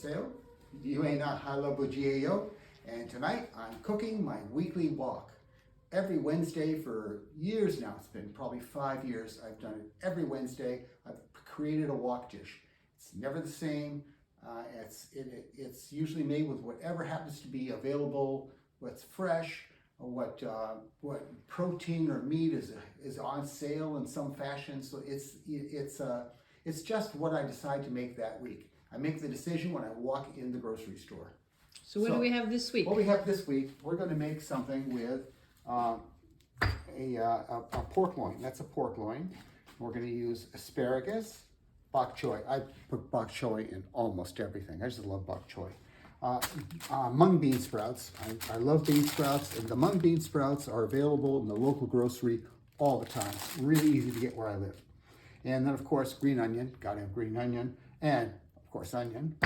Seo, Yuena Halabujieyo, and tonight I'm cooking my weekly wok. Every Wednesday for years now, it's been probably 5 years, I've done it every Wednesday. I've created a wok dish. It's never the same. It's usually made with whatever happens to be available, what's fresh, or what protein or meat is on sale in some fashion. So it's just what I decide to make that week. I make the decision when I walk in the grocery store. So what do we have this week? What we have this week, we're going to make something with a pork loin. That's a pork loin. We're going to use asparagus, bok choy. I put bok choy in almost everything. I just love bok choy. Mung bean sprouts. I love bean sprouts, and the mung bean sprouts are available in the local grocery all the time. It's really easy to get where I live. And then, of course, green onion. Gotta have green onion. And, of course, onion.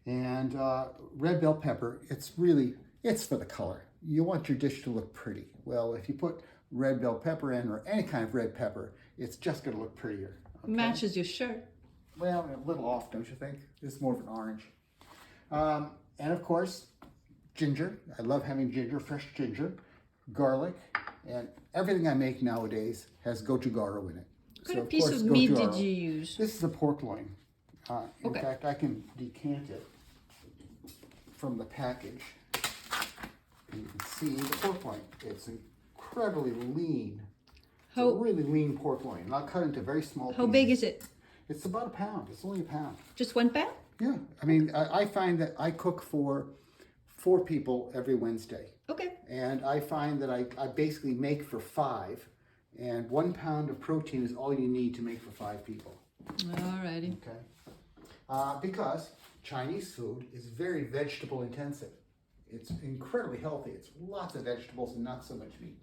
And red bell pepper. It's for the color. You want your dish to look pretty. Well, if you put red bell pepper in, or any kind of red pepper, it's just going to look prettier. Okay? Matches your shirt. Well, a little off, don't you think? This is more of an orange. And of course, ginger. I love having ginger, fresh ginger, garlic, and everything I make nowadays has gochujaro in it. What kind of piece of meat did you use? This is a pork loin. In fact, I can decant it from the package. And you can see the pork loin. It's incredibly lean. It's a really lean pork loin. And I'll cut into very small pieces. How big is it? It's about a pound. It's only a pound. Just 1 pound? Yeah. I mean, I find that I cook for 4 people every Wednesday. Okay. And I find that I basically make for 5. And 1 pound of protein is all you need to make for 5 people. Alrighty. Okay. Because Chinese food is very vegetable intensive. It's incredibly healthy. It's lots of vegetables and not so much meat.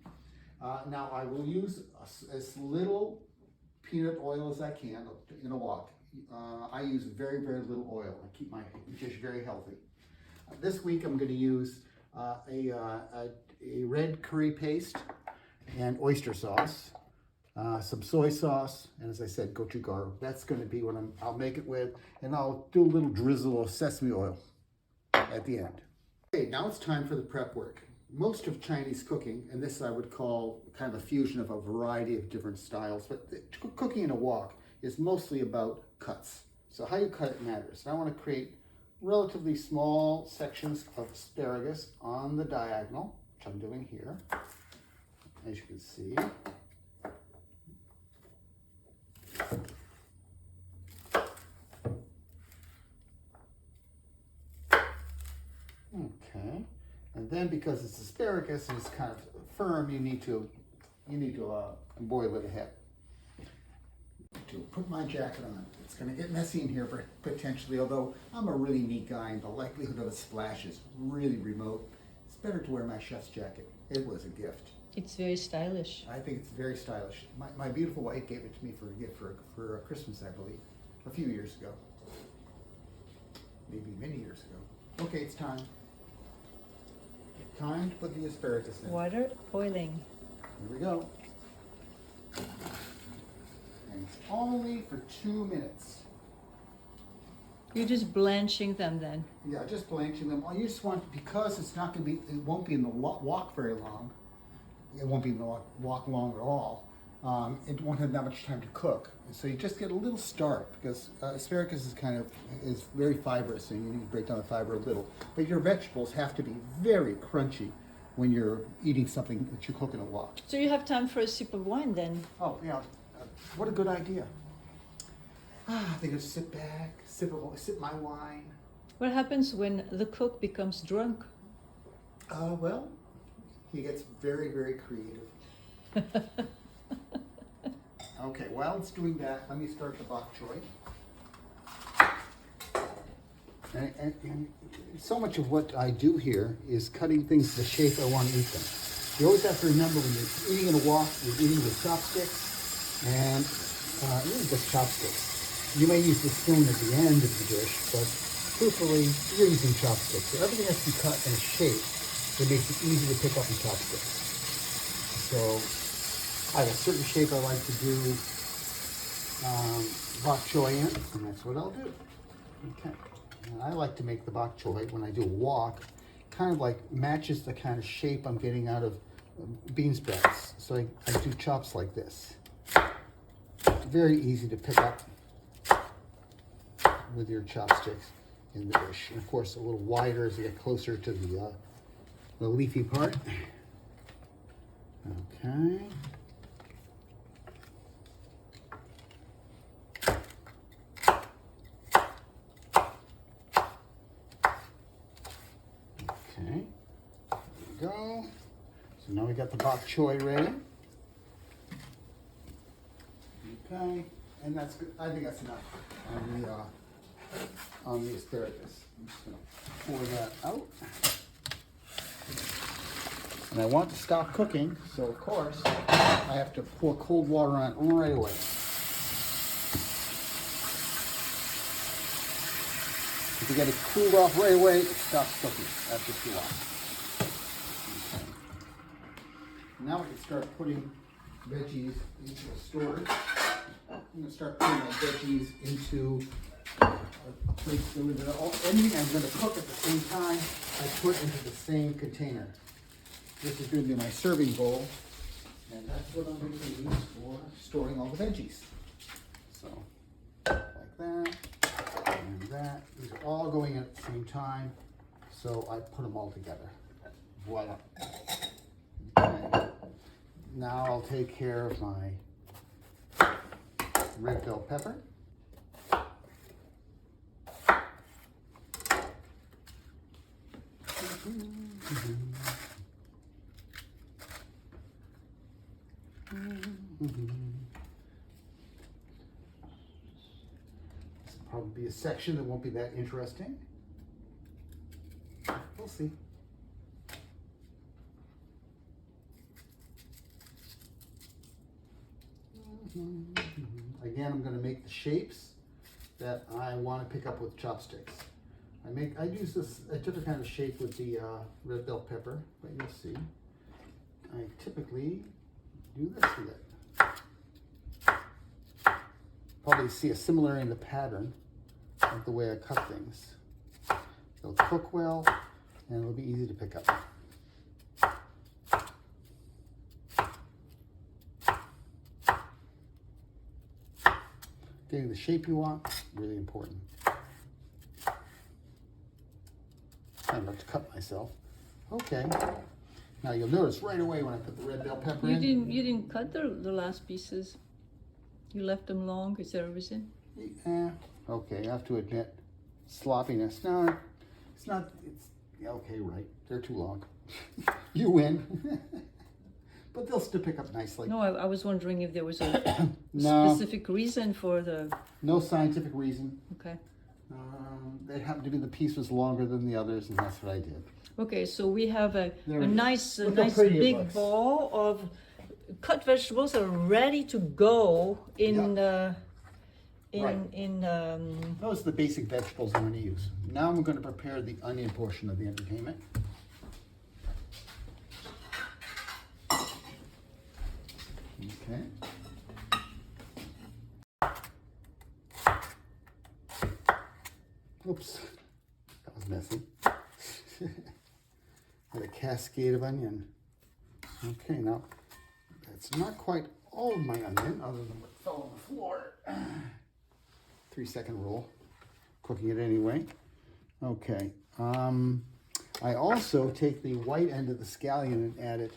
Now I will use as little peanut oil as I can in a wok. I use very, very little oil. I keep my dish very healthy. This week I'm going to use a red curry paste and oyster sauce, some soy sauce, and as I said, gochujaro. That's going to be what I'll make it with, and I'll do a little drizzle of sesame oil at the end. Okay, now it's time for the prep work. Most of Chinese cooking, and this I would call kind of a fusion of a variety of different styles, but cooking in a wok is mostly about cuts. So how you cut it matters. And I want to create relatively small sections of asparagus on the diagonal, which I'm doing here, as you can see. Okay, and then because it's asparagus and it's kind of firm, you need to boil it ahead. To put my jacket on, it's going to get messy in here potentially. Although I'm a really neat guy, and the likelihood of a splash is really remote. It's better to wear my chef's jacket. It was a gift. It's very stylish. I think it's very stylish. My beautiful wife gave it to me for a gift for Christmas, I believe, a few years ago, maybe many years ago. Okay, it's time. Time to put the asparagus in. Water boiling. Here we go. And it's only for 2 minutes. You're just blanching them then? Yeah, just blanching them. You just want, because it's not going to be, it won't be in the wok very long. It won't be in the wok long at all. It won't have that much time to cook. So you just get a little start, because asparagus is very fibrous, and you need to break down the fiber a little. But your vegetables have to be very crunchy when you're eating something that you cook in a wok. So you have time for a sip of wine then? Oh yeah, what a good idea. I think I'll sit back, sip my wine. What happens when the cook becomes drunk? Well, he gets very, very creative. Okay, while it's doing that, let me start the bok choy. And so much of what I do here is cutting things the shape I want to eat them. You always have to remember when you're eating in a wok, you're eating with chopsticks, and really just chopsticks. You may use the spoon at the end of the dish, but truthfully, you're using chopsticks. So everything has to be cut in a shape that makes it easy to pick up in chopsticks. So I have a certain shape I like to do bok choy in, and that's what I'll do. Okay. And I like to make the bok choy when I do a wok, kind of like matches the kind of shape I'm getting out of bean sprouts. So I do chops like this. Very easy to pick up with your chopsticks in the dish. And of course, a little wider as you get closer to the leafy part. Okay. Okay, there we go. So now we got the bok choy ready. Okay, and that's good. I think that's enough on the asparagus. I'm just gonna pour that out. And I want to stop cooking, so of course I have to pour cold water on it right away. If you get it cooled off right away, it stops cooking after too long. Okay. Now we can start putting veggies into the storage. I'm going to start putting my veggies into a plate filled with anything I'm going to cook at the same time, I put into the same container. This is going to be my serving bowl, and that's what I'm going to use for storing all the veggies. So, like that, and that. These are all going in at the same time, so I put them all together. Voila. Okay. Now I'll take care of my red bell pepper. This will probably be a section that won't be that interesting. We'll see. Again, I'm going to make the shapes that I want to pick up with chopsticks. I use a different kind of shape with the red bell pepper, but you'll see. I typically do this with it. Probably see a similarity in the pattern of the way I cut things. They'll cook well, and it'll be easy to pick up. Getting the shape you want, really important. I'm about to cut myself. Okay. Now you'll notice right away when I put the red bell pepper in. You didn't cut the last pieces. You left them long. Is that a reason? Yeah. Okay, I have to admit, sloppiness. No, it's not. It's okay, right? They're too long. You win. But they'll still pick up nicely. No, I was wondering if there was a No. specific reason for the. No scientific reason. Okay. They happened to be the piece was longer than the others, and that's what I did. Okay, so we have a There it is. nice Look how pretty it big looks. bowl of cut vegetables that are ready to go in Right. Those are the basic vegetables I'm going to use. Now I'm going to prepare the onion portion of the entertainment. Okay. Oops, that was messy. Had a cascade of onion. Okay, now that's not quite all of my onion, other than what fell on the floor. 3-second rule, cooking it anyway. Okay, I also take the white end of the scallion and add it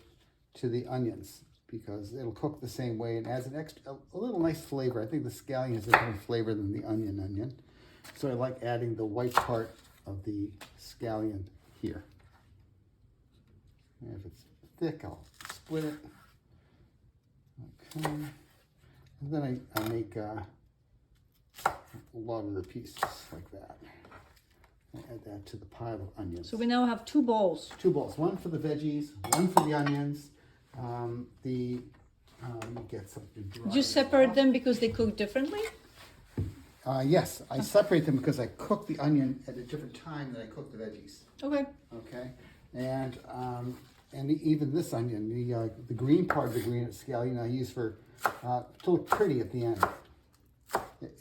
to the onions because it'll cook the same way and adds an extra, a little nice flavor. I think the scallion has a different flavor than the onion. So I like adding the white part of the scallion here. And if it's thick, I'll split it. Okay. And then I make a lot of the pieces like that. I add that to the pile of onions. So we now have 2 bowls. 2 bowls, one for the veggies, one for the onions. Let me get something dry. Did you separate them because they cook differently? Yes, I separate them because I cook the onion at a different time than I cook the veggies. Okay. Okay, and even this onion, the green part of the green scallion I use for to look pretty at the end.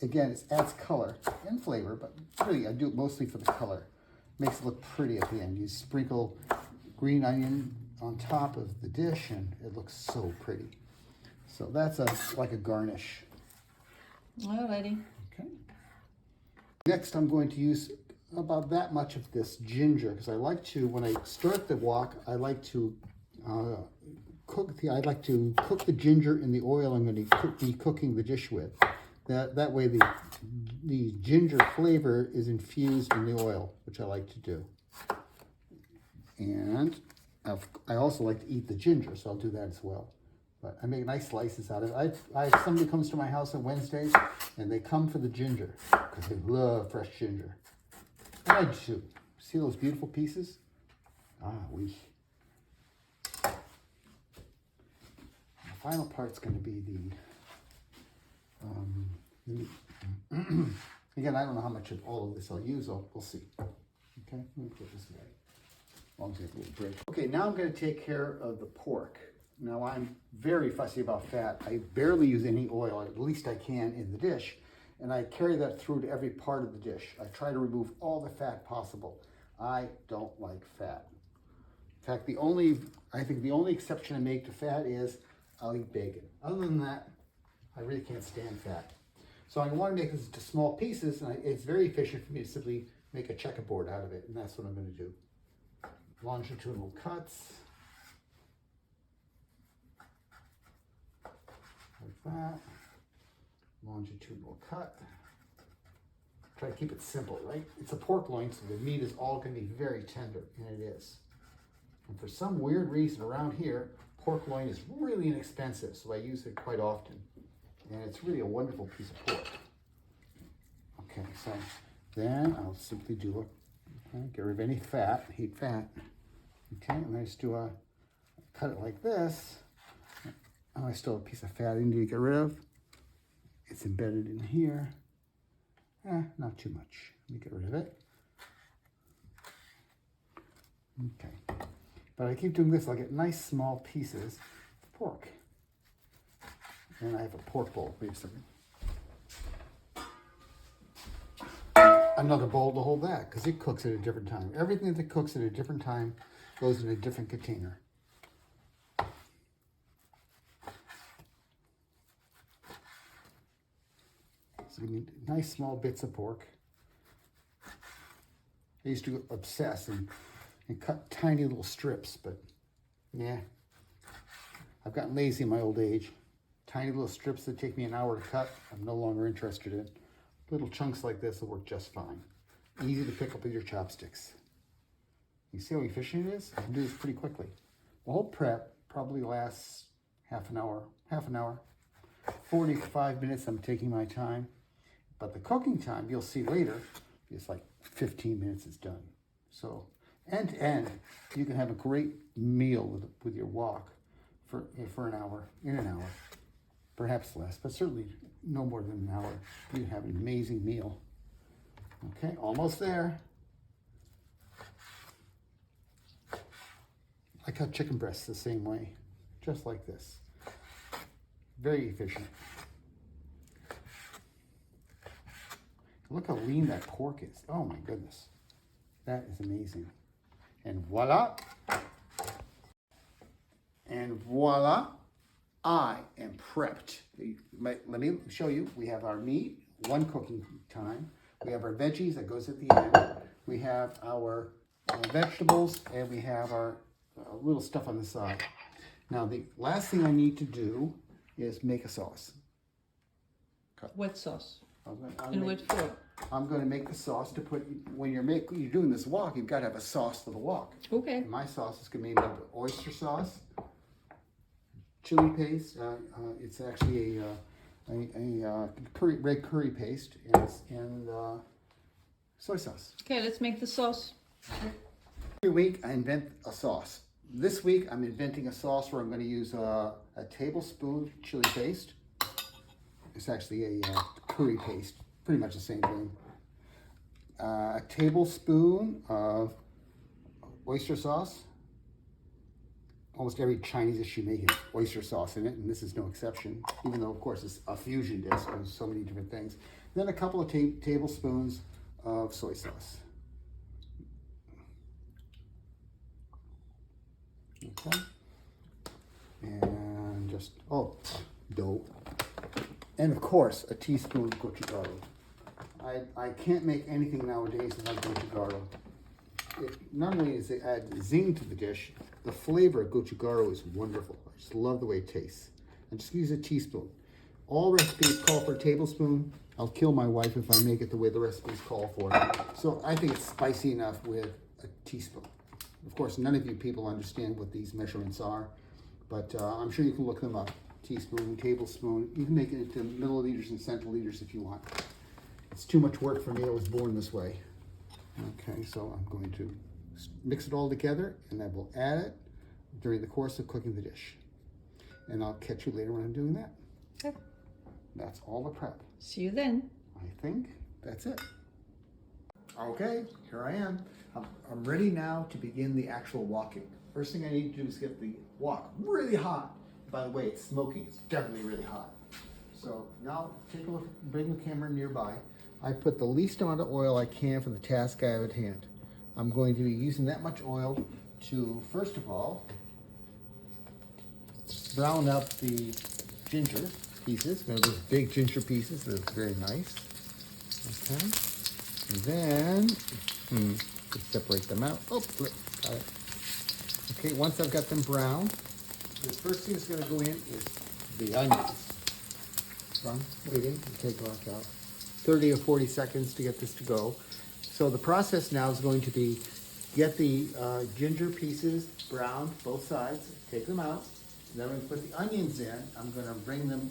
Again, it adds color and flavor, but really I do it mostly for the color. Makes it look pretty at the end. You sprinkle green onion on top of the dish and it looks so pretty. So that's like a garnish. Alrighty. Okay. Next I'm going to use about that much of this ginger because I like to, when I start the wok, I like to cook the ginger in the oil I'm going to be cooking the dish with. That way the ginger flavor is infused in the oil, which I like to do. And I also like to eat the ginger, so I'll do that as well. But I make nice slices out of it. Somebody comes to my house on Wednesdays, and they come for the ginger because they love fresh ginger. And I do. See those beautiful pieces? Ah, oui. The final part's going to be the meat. Again, I don't know how much of all of this I'll use. We'll see. Okay, let me put this away. As long as I have a little break. Okay, now I'm going to take care of the pork. Now I'm very fussy about fat. I barely use any oil, at least I can in the dish, and I carry that through to every part of the dish. I try to remove all the fat possible. I don't like fat. In fact, I think the only exception I make to fat is I'll eat bacon. Other than that, I really can't stand fat. So I want to make this into small pieces, and it's very efficient for me to simply make a checkerboard out of it, and that's what I'm going to do. Longitudinal cuts. Like that. Longitudinal cut. Try to keep it simple, right? It's a pork loin, so the meat is all going to be very tender, and it is. And for some weird reason around here, pork loin is really inexpensive, so I use it quite often. And it's really a wonderful piece of pork. Okay, so then I'll simply do get rid of any fat, hate fat. Okay, and I just cut it like this. Oh, I still have a piece of fat I need to get rid of. It's embedded in here. Not too much. Let me get rid of it. Okay. But I keep doing this. I'll get nice small pieces of pork. And I have a pork bowl. Wait a second. Another bowl to hold that because it cooks at a different time. Everything that cooks at a different time goes in a different container. So we need nice small bits of pork. I used to obsess and cut tiny little strips, but yeah, I've gotten lazy in my old age. Tiny little strips that take me an hour to cut, I'm no longer interested in. Little chunks like this will work just fine. Easy to pick up with your chopsticks. You see how efficient it is? I can do this pretty quickly. The whole prep probably lasts half an hour. 45 minutes I'm taking my time. But the cooking time, you'll see later, is like 15 minutes is done. So end to end, you can have a great meal with your wok for an hour, in an hour. Perhaps less, but certainly no more than an hour. You have an amazing meal. Okay, almost there. I cut chicken breasts the same way, just like this. Very efficient. Look how lean that pork is. Oh my goodness. That is amazing. And voila. And voila. I am prepped. Let me show you. We have our meat, one cooking time. We have our veggies that goes at the end. We have our vegetables, and we have our little stuff on the side. Now, the last thing I need to do is make a sauce. What sauce? And what for? I'm going to make the sauce to put, when you're doing this wok, you've got to have a sauce for the wok. Okay. And my sauce is going to be made up of oyster sauce, chili paste. It's actually a red curry paste, and soy sauce. Okay, let's make the sauce. Every week I invent a sauce. This week I'm inventing a sauce where I'm going to use a tablespoon chili paste. It's actually a curry paste, pretty much the same thing. A tablespoon of oyster sauce, almost every Chinese dish you make has oyster sauce in it, and this is no exception, even though, of course, it's a fusion dish. There's so many different things. Then a couple of tablespoons of soy sauce. Okay. And just, dough. And, of course, a teaspoon of gochugaru. I can't make anything nowadays without gochugaru. Not only does it add zing to the dish, the flavor of gochugaru is wonderful. I just love the way it tastes. And just use a teaspoon. All recipes call for a tablespoon. I'll kill my wife if I make it the way the recipes call for. So I think it's spicy enough with a teaspoon. Of course, none of you people understand what these measurements are, but I'm sure you can look them up. Teaspoon, tablespoon. You can make it into milliliters and centiliters if you want. It's too much work for me. I was born this way. Okay, so I'm going to mix it all together, and I will add it during the course of cooking the dish. And I'll catch you later when I'm doing that. Okay. That's all the prep. See you then. I think that's it. Okay, here I am. I'm ready now to begin the actual walking. First thing I need to do is get the wok really hot. By the way, it's smoking. It's definitely really hot. So now take a look, bring the camera nearby. I put the least amount of oil I can for the task I have at hand. I'm going to be using that much oil to, first of all, brown up the ginger pieces. Those big ginger pieces. They're very nice. Okay. And then, just separate them out. Oh, got it. Okay, once I've got them brown, the first thing that's going to go in is the onions. So I'm waiting to take like 30 or 40 seconds to get this to go. So the process now is going to be get the ginger pieces browned, both sides, take them out. Then when I put the onions in, I'm going to bring them,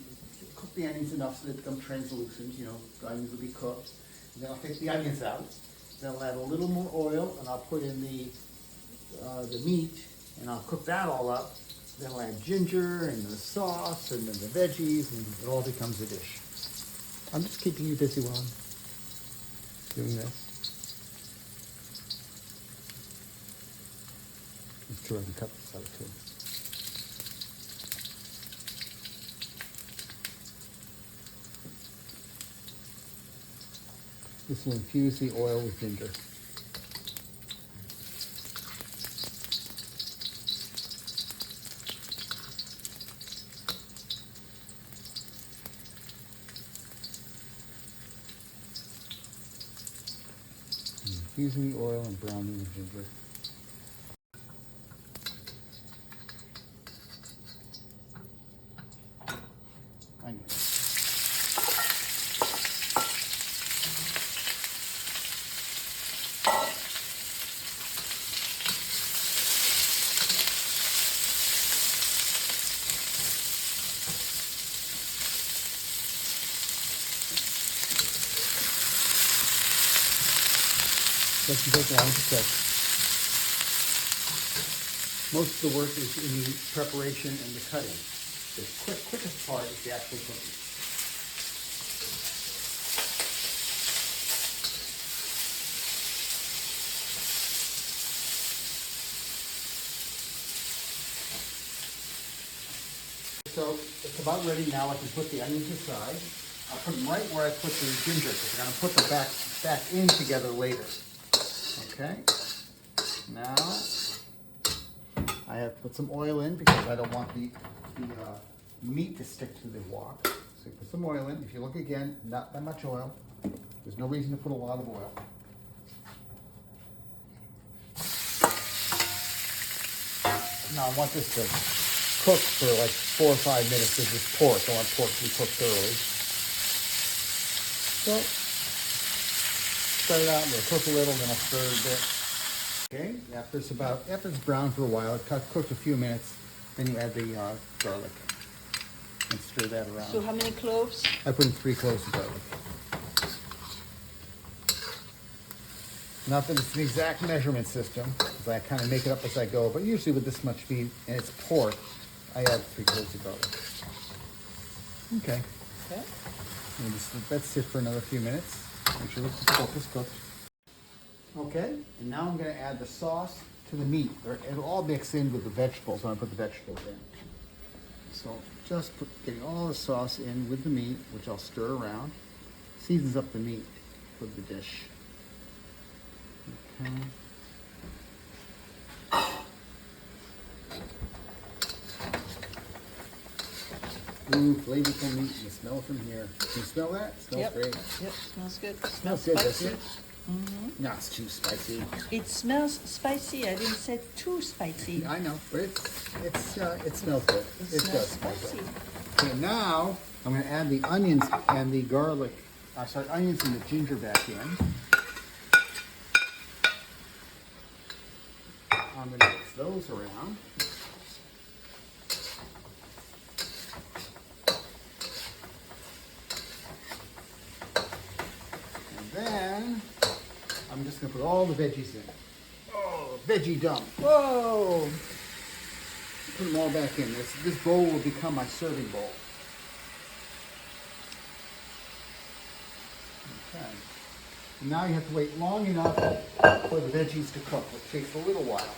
cook the onions enough so they become translucent, you know, the onions will be cooked. And then I'll take the onions out. Then I'll add a little more oil and I'll put in the meat and I'll cook that all up. Then I'll add ginger and the sauce and then the veggies and it all becomes a dish. I'm just keeping you busy while I'm doing this. I'm sure I can cut this out too. This will infuse the oil with ginger. Infusing the oil and browning the ginger. Onions. Doesn't take long to cook. Most of the work is in the preparation and the cutting. The quickest part is the actual cooking. So it's about ready now. I can put the onions aside. I'll put them right where I put the ginger because I'm going to put them back in together later. Okay, now I have put some oil in because I don't want the meat to stick to the wok. So you put some oil in. If you look again, not that much oil. There's no reason to put a lot of oil. Now I want this to cook for like 4 or 5 minutes because it's pork. I want pork to be cooked thoroughly. So spread it out, and we'll cook a little, then I'll stir it a bit. Okay, after it's browned for a while, cooked a few minutes, then you add the garlic and stir that around. So how many cloves? I put in 3 cloves of garlic. Not that it's an exact measurement system, because I kind of make it up as I go, but usually with this much meat and it's pork, I add 3 cloves of garlic. Okay. Okay. And just let that sit for another few minutes. Make sure the pork is cooked. Okay, and now I'm going to add the sauce to the meat. It'll all mix in with the vegetables when I put the vegetables in. So just getting all the sauce in with the meat, which I'll stir around. Seasons up the meat for the dish. Okay. Ooh, flavorful meat. You smell it from here. Can you smell that? It smells Yep. great. Yep, smells good. Smells good, doesn't it? No, it's too spicy. It smells spicy. I didn't say too spicy. I know, but it smells good. It does smell spicy. good. Okay, now I'm going to add the onions and the garlic. Onions and the ginger back in. I'm going to mix those around. And then I'm just going to put all the veggies in. Oh, veggie dump. Whoa! Put them all back in. This bowl will become my serving bowl. Okay. And now you have to wait long enough for the veggies to cook, which takes a little while.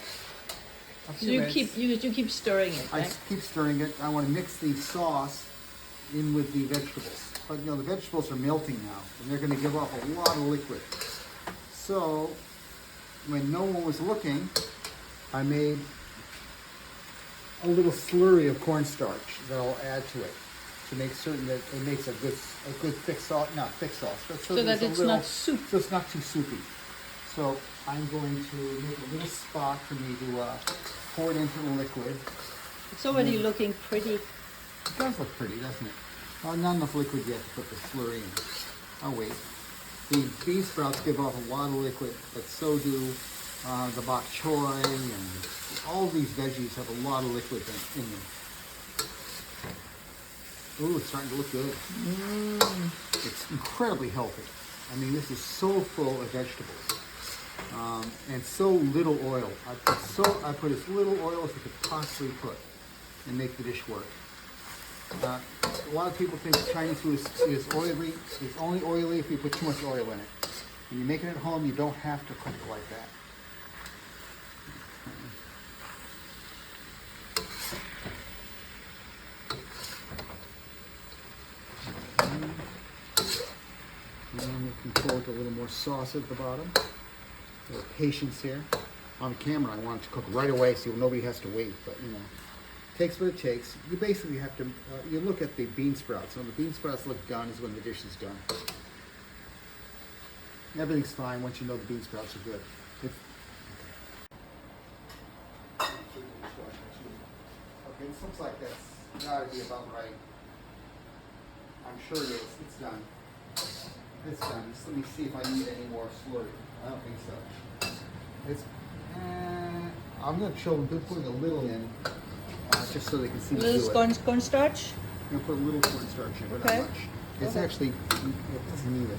So you keep stirring it, I right? keep stirring it. I want to mix the sauce in with the vegetables. But the vegetables are melting now, and they're going to give off a lot of liquid. So when no one was looking, I made a little slurry of cornstarch that I'll add to it to make certain that it makes a good thick sauce, not thick sauce, but So that it's not soup. So it's not too soupy. So I'm going to make a little spot for me to pour it into the liquid. It's already looking pretty. It does look pretty, doesn't it? Not enough liquid yet to put the slurry in. I'll wait. The bean sprouts give off a lot of liquid, but so do the bok choy, and all these veggies have a lot of liquid in them. Ooh, it's starting to look good. It's incredibly healthy. I mean, this is so full of vegetables. And so little oil. I put as little oil as I could possibly put and make the dish work. A lot of people think Chinese food is oily. It's only oily if you put too much oil in it. When you make it at home, you don't have to cook it like that. And we can pour a little more sauce at the bottom. A little patience here. On camera, I want it to cook right away so nobody has to wait, but takes what it takes. You basically have to, you look at the bean sprouts. When the bean sprouts look done is when the dish is done. Everything's fine once you know the bean sprouts are good. Okay, this looks like that's gotta be about right. I'm sure it is. It's done. It's done. Just let me see if I need any more slurry. I don't think so. I'm going to show them putting a little in, just so they can see me do it. Little cornstarch? I'm going to put a little cornstarch in, but Okay. not much. It's actually, it doesn't need it.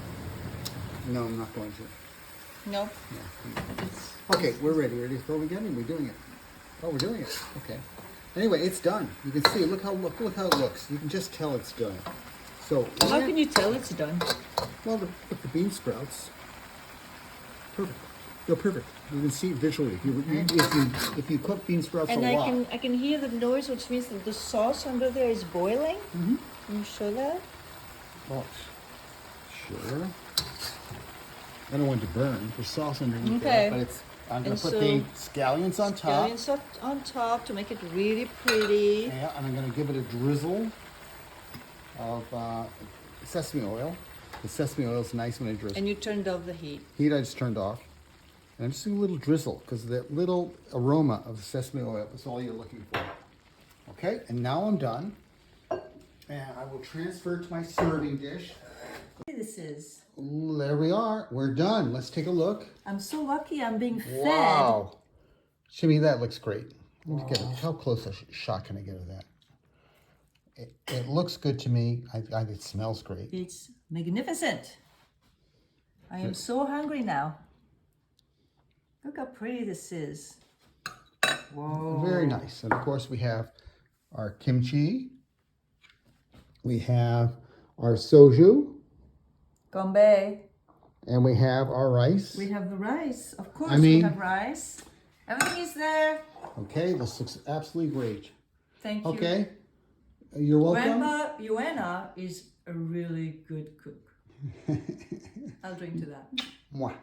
No, I'm not going to. No. Yeah. Okay, we're ready. Ready to throw it again? We're doing it. Oh, we're doing it. Okay. Anyway, it's done. You can see. Look how it looks. You can just tell it's done. So How can you tell it's done? well, the bean sprouts. Perfect. They're perfect. You can see visually. If you cook bean sprouts And a lot. I can hear the noise, which means that the sauce under there is boiling. Mm-hmm. Can you show that? Oh, sure. I don't want it to burn. There's sauce underneath there, but I'm going to put the scallions on top. Scallions on top to make it really pretty. Yeah, and I'm going to give it a drizzle of sesame oil. The sesame oil is nice when it drizzles. And you turned off the heat. Heat I just turned off. And I'm just doing a little drizzle because that little aroma of the sesame oil is all you're looking for. Okay, and now I'm done. And I will transfer to my serving dish. This is. There we are. We're done. Let's take a look. I'm so lucky I'm being fed. Wow. Shimmy, that looks great. Let me get it. How close a shot can I get of that? It looks good to me. It smells great. It's magnificent. I am so hungry now. Look how pretty this is. Whoa. Very nice. And of course we have our kimchi. We have our soju. Gombe. And we have our rice. We have the rice. Of course, I mean, we have rice. Everything is there. Okay, this looks absolutely great. Thank you. Okay, you're welcome. Grandma Joanna is a really good cook. I'll drink to that. Mwah.